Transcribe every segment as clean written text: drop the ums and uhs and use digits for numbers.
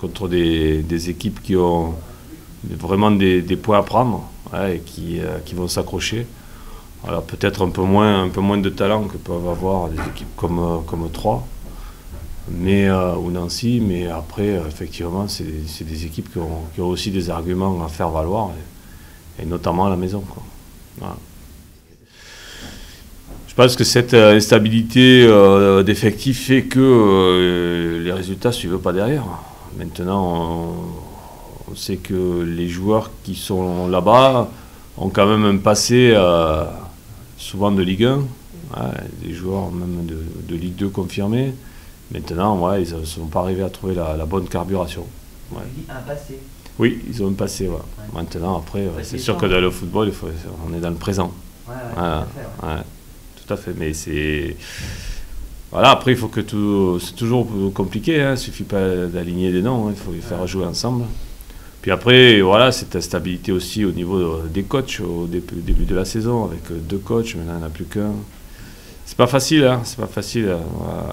contre des équipes qui ont vraiment des points à prendre, ouais, et qui vont s'accrocher. Alors peut-être un peu moins de talent que peuvent avoir des équipes comme Troyes, ou Nancy, mais après effectivement c'est des équipes qui ont aussi des arguments à faire valoir, et notamment à la maison, quoi. Voilà. Je pense que cette instabilité d'effectifs fait que les résultats ne suivent pas derrière. Maintenant, on sait que les joueurs qui sont là-bas ont quand même un passé souvent de Ligue 1, ouais, des joueurs même de Ligue 2 confirmés. Maintenant, ouais, ils ne sont pas arrivés à trouver la bonne carburation. Ouais. Un passé. Oui, ils ont un passé. Ouais. Ouais. Maintenant, après, c'est sûr que dans le football, on est dans le présent. Ouais, voilà. Tout à fait. Mais c'est... Voilà, après, il faut que tout... C'est toujours compliqué, hein. Il ne suffit pas d'aligner des noms, hein. Il faut les faire jouer ensemble. Puis après, voilà, cette stabilité aussi au niveau des coachs au début de la saison, avec 2 coachs, maintenant il n'y en a plus qu'un. C'est pas facile, hein. C'est pas facile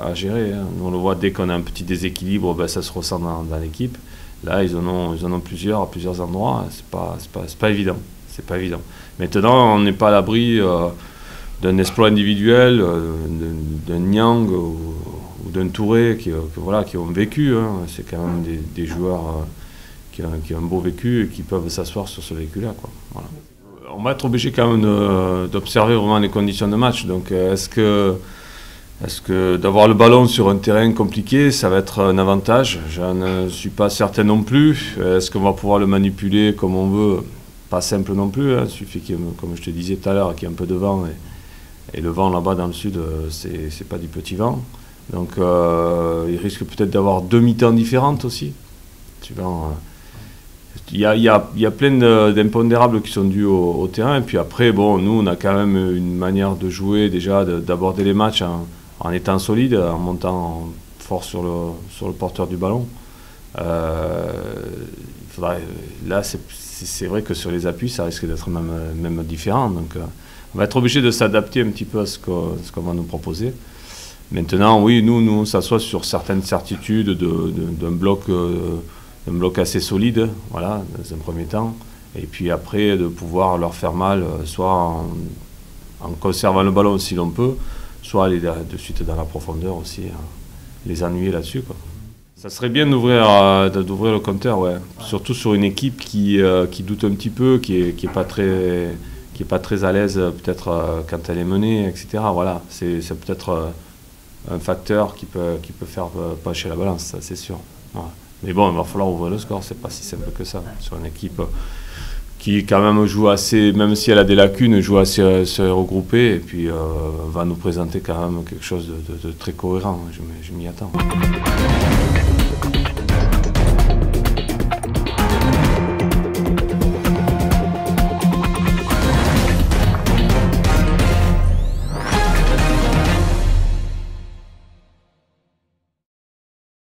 à gérer, hein. Nous, on le voit, dès qu'on a un petit déséquilibre, ben, ça se ressent dans l'équipe. Là, ils en ont plusieurs à plusieurs endroits. C'est pas évident. C'est pas évident. Maintenant, on n'est pas à l'abri d'un exploit individuel, d'un Niang ou d'un Touré qui ont vécu, hein. C'est quand même des joueurs qui ont un beau vécu et qui peuvent s'asseoir sur ce vécu-là, quoi. Voilà. On va être obligé quand même d'observer vraiment les conditions de match. Donc, est-ce que d'avoir le ballon sur un terrain compliqué, ça va être un avantage? Je ne suis pas certain non plus. Est-ce qu'on va pouvoir le manipuler comme on veut? Pas simple non plus, hein. Il suffit, comme je te disais tout à l'heure, qu'il y ait un peu de vent. Et le vent là-bas dans le sud, c'est pas du petit vent. Donc il risque peut-être d'avoir 2 mi-temps différentes aussi. Il y a plein d'impondérables qui sont dus au terrain. Et puis après, bon, nous, on a quand même une manière de jouer, déjà, d'aborder les matchs en étant solide, en montant fort sur le porteur du ballon. Là, c'est vrai que sur les appuis, ça risque d'être même différent. Donc, on va être obligé de s'adapter un petit peu à ce qu'on va nous proposer. Maintenant, oui, nous on s'assoit sur certaines certitudes d'un bloc assez solide, voilà, dans un premier temps. Et puis après, de pouvoir leur faire mal, soit en conservant le ballon si l'on peut, soit aller de suite dans la profondeur aussi, les ennuyer là-dessus, quoi. Ça serait bien d'ouvrir le compteur, ouais. Surtout sur une équipe qui doute un petit peu, qui est pas très à l'aise peut-être quand elle est menée, etc. Voilà, c'est peut-être un facteur qui peut faire pencher la balance, ça c'est sûr. Voilà. Mais bon, il va falloir ouvrir le score, c'est pas si simple que ça. Sur une équipe qui quand même joue assez, même si elle a des lacunes, joue assez regroupée et puis va nous présenter quand même quelque chose de très cohérent. Je m'y attends.